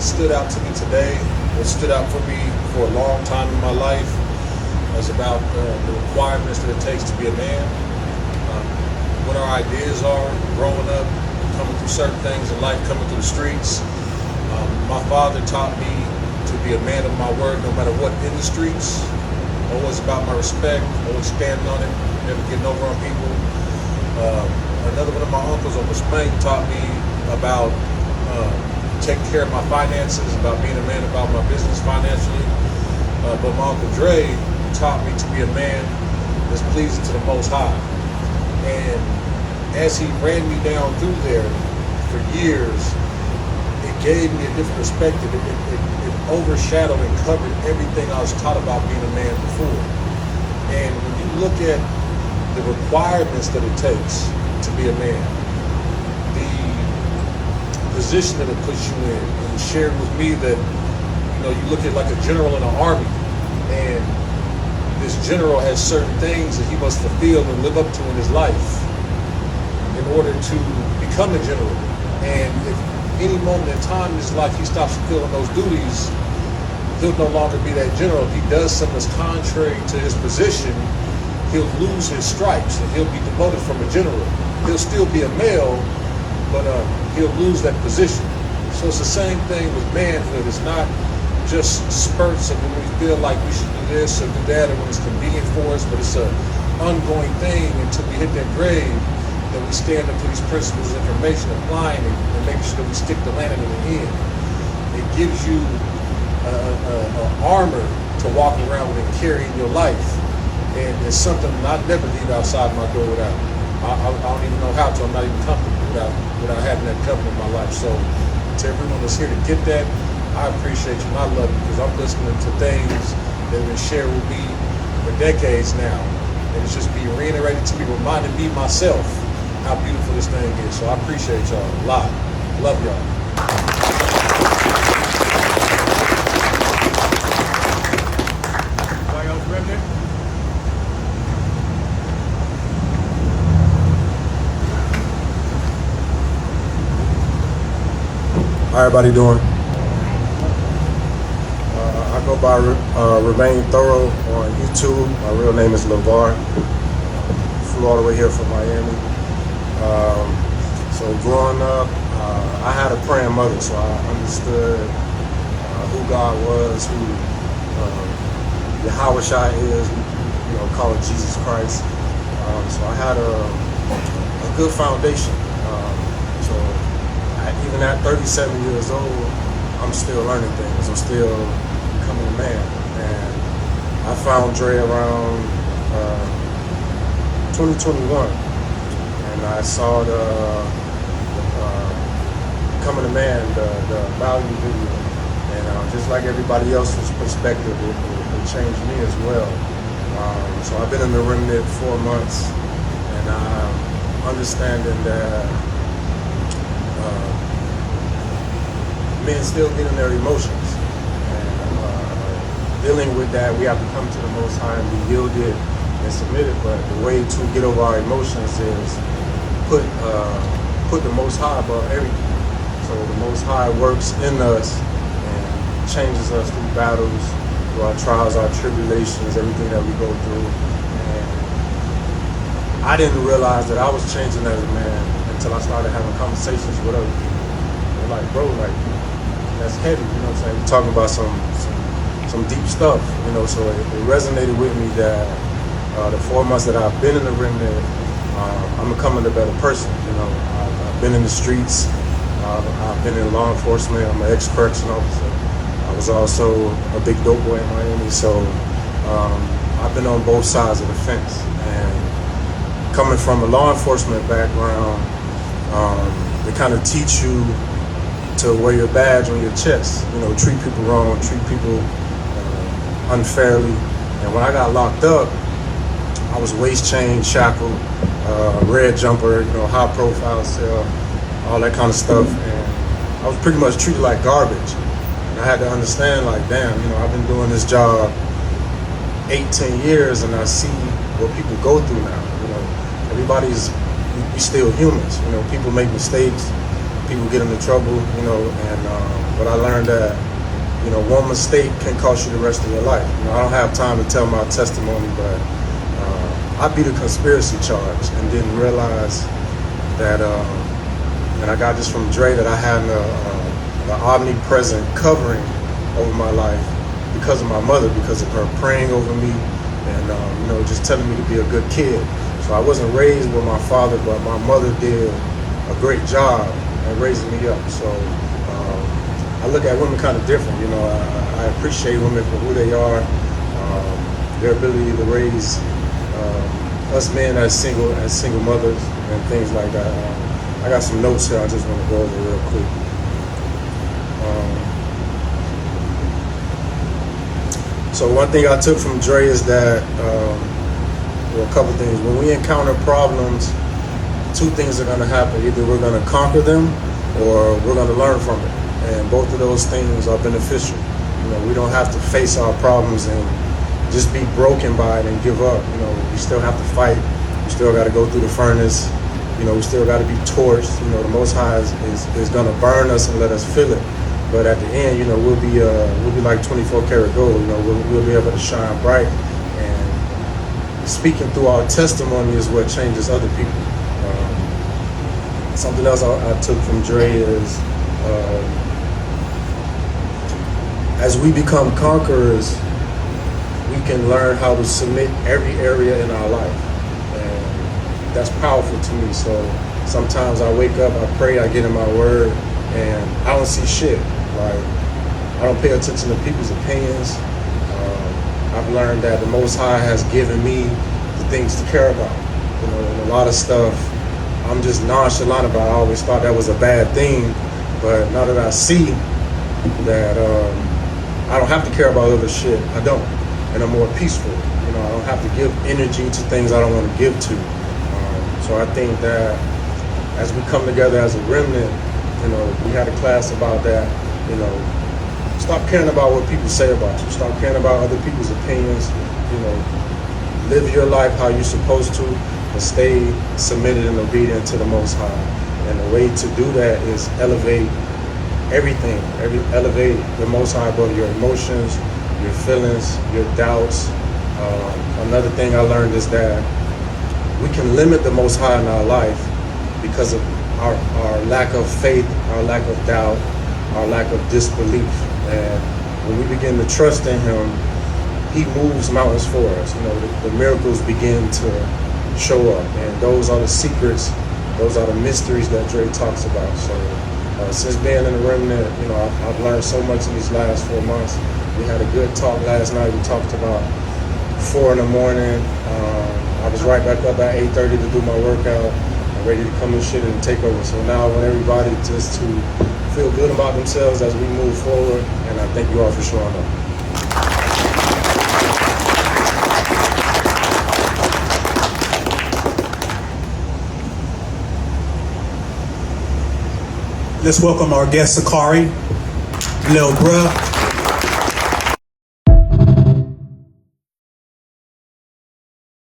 stood out to me today, what stood out for me for a long time in my life, was about the requirements that it takes to be a man. What our ideas are growing up, coming through certain things in life, coming through the streets. My father taught me to be a man of my word no matter what in the streets. Always about my respect, always standing on it, never getting over on people. Another one of my uncles, Uncle Romain, taught me about taking care of my finances, about being a man about my business financially. But my Uncle Dre taught me to be a man that's pleasing to the Most High. And as he ran me down through there for years, it gave me a different perspective. It overshadowed and covered everything I was taught about being a man before. And when you look at the requirements that it takes to be a man, the position that it puts you in, and he shared with me that, you look at like a general in an army, and this general has certain things that he must fulfill and live up to in his life in order to become a general. And if any moment in time in his life he stops fulfilling those duties, he'll no longer be that general. If he does something that's contrary to his position, he'll lose his stripes and he'll be demoted from a general. He'll still be a male, but he'll lose that position. So it's the same thing with manhood. It's not just spurts of when we feel like we should do this or do that, or when it's convenient for us, but it's an ongoing thing until we hit that grave, that we stand up to these principles of information, applying it, and making sure that we stick the landing in the end. It gives you an armor to walk around with and carry in your life. And it's something I'd never leave outside my door without. I don't even know how to. I'm not even comfortable without having that covenant in my life. So to everyone that's here to get that, I appreciate you and I love you, because I'm listening to things that have been shared with me for decades now. And it's just being reiterated to me, reminding me myself how beautiful this thing is. So I appreciate y'all a lot. Love y'all. Anybody else remnant? How everybody doing? I go by Romain on YouTube. My real name is LeVar. Flew all the way here from Miami. So growing up, I had a praying mother, so I understood who God was, who Yahweh is, call it Jesus Christ. So I had a good foundation. So even at 37 years old, I'm still learning things. I'm still becoming a man. And I found Dre around 2021. And I saw the Becoming a Man, the value video. And just like everybody else's perspective, it changed me as well. So I've been in the remnant 4 months, and I'm understanding that men still get in their emotions. And dealing with that, we have to come to the Most High and be yielded and submitted. But the way to get over our emotions is put the Most High above everything. So the Most High works in us and changes us through battles, through our trials, our tribulations, everything that we go through. And I didn't realize that I was changing as a man until I started having conversations with other people. They're like, bro, that's heavy, you know what I'm saying? We're talking about some deep stuff, so it resonated with me that the 4 months that I've been in the remnant, I'm becoming a better person. I've been in the streets, I've been in law enforcement, I'm an ex-correction officer. I was also a big dope boy in Miami, so I've been on both sides of the fence. And coming from a law enforcement background, they kind of teach you to wear your badge on your chest, treat people wrong, treat people unfairly. And when I got locked up, I was waist chain, shackled, red jumper, high profile cell, all that kind of stuff. And I was pretty much treated like garbage. And I had to understand, damn, I've been doing this job 18 years and I see what people go through now. We still humans. People make mistakes. people get into trouble, you know, and but I learned that, you know, one mistake can cost you the rest of your life. You know, I don't have time to tell my testimony, but I beat a conspiracy charge and didn't realize that, and I got this from Dre, that I had the omnipresent covering over my life because of my mother, because of her praying over me and, you know, just telling me to be a good kid. So I wasn't raised with my father, but my mother did a great job at raising me up. So I look at women kind of different. You know, I appreciate women for who they are, their ability to raise us men as single mothers and things like that. I got some notes here I just want to go over real quick. So one thing I took from Dre is that, well, a couple things. When we encounter problems, two things are going to happen. Either we're going to conquer them or we're going to learn from it. And both of those things are beneficial. You know, we don't have to face our problems and just be broken by it and give up. You know, we still have to fight. We still got to go through the furnace. You know, we still got to be torched. You know, the Most High is going to burn us and let us feel it. But at the end, you know, we'll be like 24 karat gold. You know, we'll be able to shine bright. And speaking through our testimony is what changes other people. Something else I took from Dre is, as we become conquerors, we can learn how to submit every area in our life. And that's powerful to me. So sometimes I wake up, I pray, I get in my word, and I don't see shit. Like, I don't pay attention to people's opinions. I've learned that the Most High has given me the things to care about. You know, and a lot of stuff I'm just nonchalant about. I always thought that was a bad thing, but now that I see that I don't have to care about other shit, I don't, and I'm more peaceful. You know, I don't have to give energy to things I don't want to give to. So I think that as we come together as a remnant, you know, we had a class about that. You know, stop caring about what people say about you. Stop caring about other people's opinions. You know, live your life how you're supposed to, but stay submitted and obedient to the Most High. And the way to do that is elevate everything. Elevate the Most High above your emotions, your feelings, your doubts. Another thing I learned is that we can limit the Most High in our life because of our lack of faith, our lack of doubt, our lack of disbelief. And when we begin to trust in Him, He moves mountains for us. You know, the miracles begin to show up, and those are the secrets, those are the mysteries that Dre talks about. So since being in the remnant, you know, I've learned so much in these last 4 months. We had a good talk last night. We talked about 4 in the morning. I was right back up at 8:30 to do my workout. I'm ready to come and shit and take over. So now I want everybody just to feel good about themselves as we move forward, and I thank you all for showing up. Let's welcome our guest, Sakari, Lil Bruh.